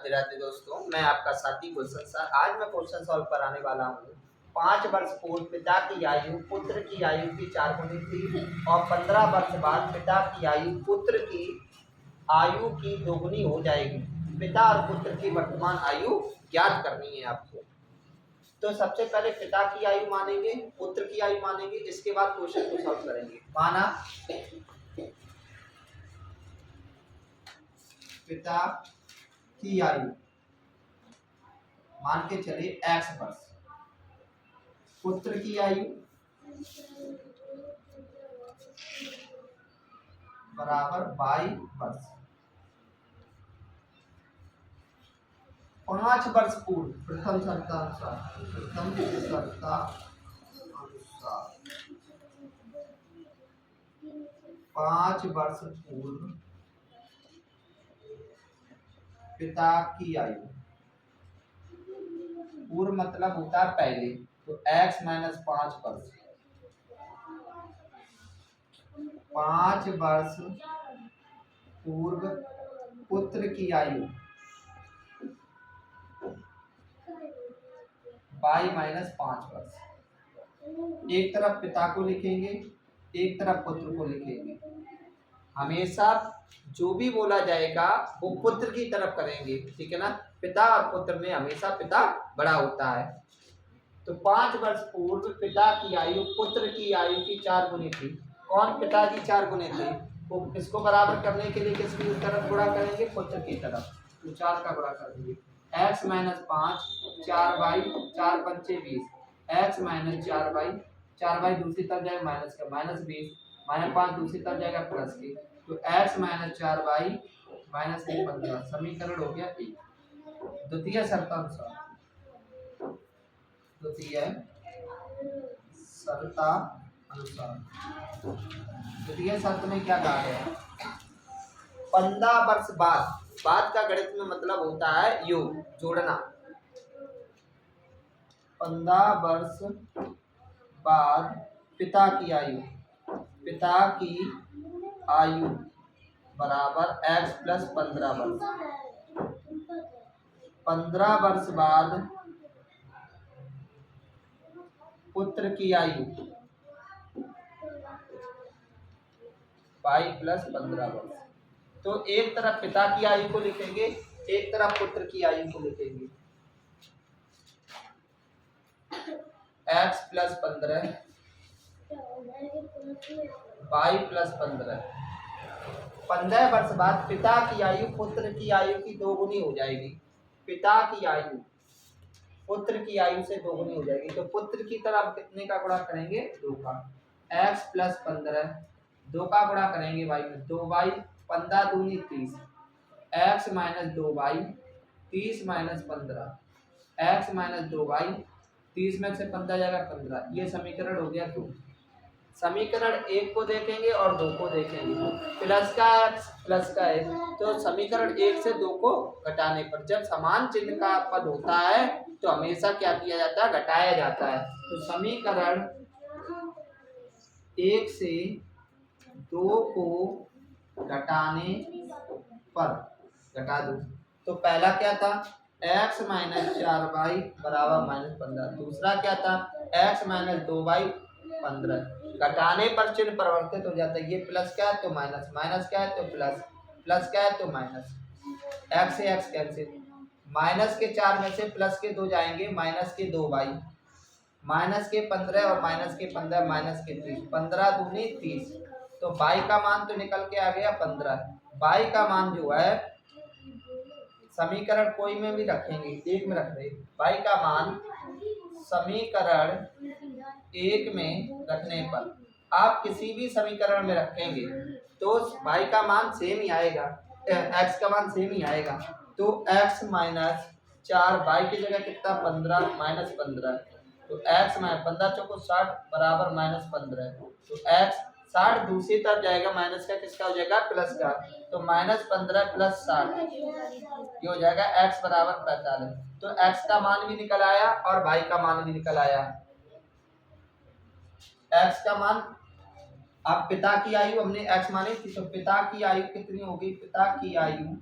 राधे राधे दोस्तों, मैं आपका साथी गुलशन सर। आज मैं क्वेश्चन सॉल्व कराने वाला हूँ। 5 वर्ष पूर्व पिता की आयु पुत्र की आयु की 4 गुनी थी और 15 वर्ष बाद पिता की आयु पुत्र की आयु की 2 गुनी हो जाएगी। पिता और पुत्र की वर्तमान आयु ज्ञात करनी है आपको। तो सबसे पहले पिता की आयु मानेंगे, पुत्र की आयु मानेंगे, इसके बाद क्वेश्चन को सॉल्व करेंगे। माना पिता की आयु मान के चलिए x वर्ष, पुत्र की आयु बराबर 22 वर्ष। 5 वर्ष पूर्व प्रथम शर्तानुसार 5 वर्ष पूर्व पिता की आयु, पूर्व मतलब होता है पहले, तो x माइनस 5 वर्ष। 5 वर्ष पूर्व पुत्र की आयु 22 माइनस 5 वर्ष। एक तरफ पिता को लिखेंगे, एक तरफ पुत्र को लिखेंगे। हमेशा जो भी बोला जाएगा वो पुत्र की तरफ करेंगे, ठीक है ना। पिता और पुत्र में हमेशा पिता बड़ा होता है। तो 5 वर्ष पूर्व पिता की आयु पुत्र की आयु की 4 गुनी थी। कौन पिता की 4 गुनी थी? वो इसको बराबर करने के लिए किसकी तरफ गुणा करेंगे? पुत्र की तरफ। तो 4 का गुणा कर देंगे। x माइनस 5 4 4 पंचे 20, x माइनस 4 दूसरी तरफ जाएगा माइनस का, माइनस 20 माइनस 5 दूसरी तरफ जाएगा प्लस की, तो x माइनस 4 माइनस 15। समीकरण हो गया 1। द्वितीय शर्तानुसार, द्वितीय शर्त में क्या कहा गया? 15 वर्ष बाद का गणित में मतलब होता है योग, जोड़ना। 15 वर्ष बाद पिता की आयु बराबर x प्लस 15 वर्ष। 15 वर्ष बाद पुत्र की आयु 22 प्लस 15 वर्ष। तो एक तरफ पिता की आयु को लिखेंगे, एक तरफ पुत्र की आयु को लिखेंगे। x plus 15 22 plus 15। 15 वर्ष बाद पिता की आयु पुत्र की आयु की 2 गुनी हो जाएगी। पिता की आयु पुत्र की आयु से 2 गुनी हो जाएगी। तो पुत्र की तरफ कितने का गुणा करेंगे? 2 का। x प्लस 15 2 का गुणा करेंगे y में, 2y 15 दूनी 30, x minus 2y 30 minus 15, x minus 2y 30 में से 15 जाएगा 15। ये समीकरण हो गया 2। समीकरण 1 को देखेंगे और 2 को देखेंगे। प्लस का x प्लस का x, तो समीकरण 1 से 2 को घटाने पर जब समान चिन्ह का पद होता है तो हमेशा क्या किया जाता है? घटाया जाता है। तो समीकरण 1 से 2 को घटाने पर घटा दो। तो पहला क्या था? x माइनस 4y बराबर माइनस 15। दूसरा क्या था? x minus 2y 15। घटाने पर चिन्ह परिवर्तित हो जाता है। ये प्लस क्या है तो माइनस, माइनस क्या है तो प्लस, प्लस क्या है तो माइनस। x से x कैंसिल, माइनस के 4 में से प्लस के 2 जाएंगे, माइनस के 2y, माइनस के 15 और माइनस के 15 माइनस के 30, 15 दूनी 30। तो y का मान तो निकल के आ गया 15। y का मान जो है समीकरण कोई में भी रखेंगे, एक में रख दे। y का मान समीकरण 1 में रखने पर आप किसी भी समीकरण में रखेंगे तो y का मान सेम ही आएगा, x का मान सेम ही आएगा। तो x माइनस 4 y की जगह कितना? 15 माइनस 15, तो x माइनस 15 चौको 60 बराबर माइनस 15। तो x 60 दूसरी तरफ जाएगा, माइनस का किसका हो जाएगा? प्लस का। तो माइनस 15 प्लस 60 ये हो जाएगा x बराबर 45। तो x का मान भी निकल आया और y का मान भी निकल आया। x का मान, अब पिता की आयु हमने x मानी थी, तो पिता की आयु कितनी होगी? पिता की आयु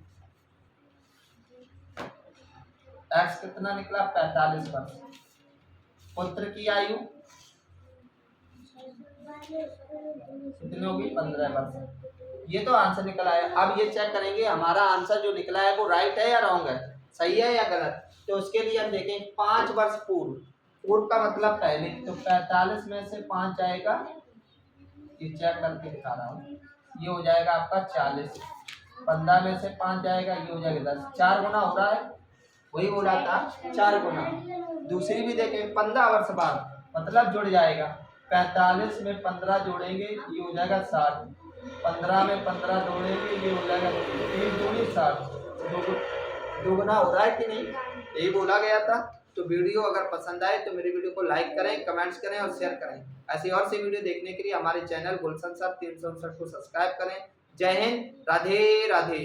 एक्स कितना निकला 45 वर्ष। पुत्र की आयु कितनी होगी 15 वर्ष। ये तो आंसर निकला है। अब ये चेक करेंगे हमारा आंसर जो निकला है वो राइट है या रॉन्ग है, सही है या गलत। तो उसके लिए हम देखें 5 वर्ष पूर्व, पूर्व का मतलब पहले, तो 45 में से 5 जाएगा, ये चेक करके दिखा रहा हूँ, ये हो जाएगा आपका 40। 15 में से 5 जाएगा, ये हो जाएगा 10। 4 गुना हो रहा है, वही बोला था 4 गुना। दूसरी भी देखें 15 वर्ष बाद, मतलब जुड़ जाएगा। 45 में 15 जोड़ेंगे, ये हो जाएगा 60। 15 में 15 जोड़ेंगे, ये हो जाएगा 3 दूनी 60। दोगुना हो रहा है कि नहीं, यही बोला गया था। तो वीडियो अगर पसंद आए तो मेरी वीडियो को लाइक करें, कमेंट्स करें और शेयर करें। ऐसी और सी वीडियो देखने के लिए हमारे चैनल गुलशन सर 359 को सब्सक्राइब करें। जय हिंद, राधे राधे।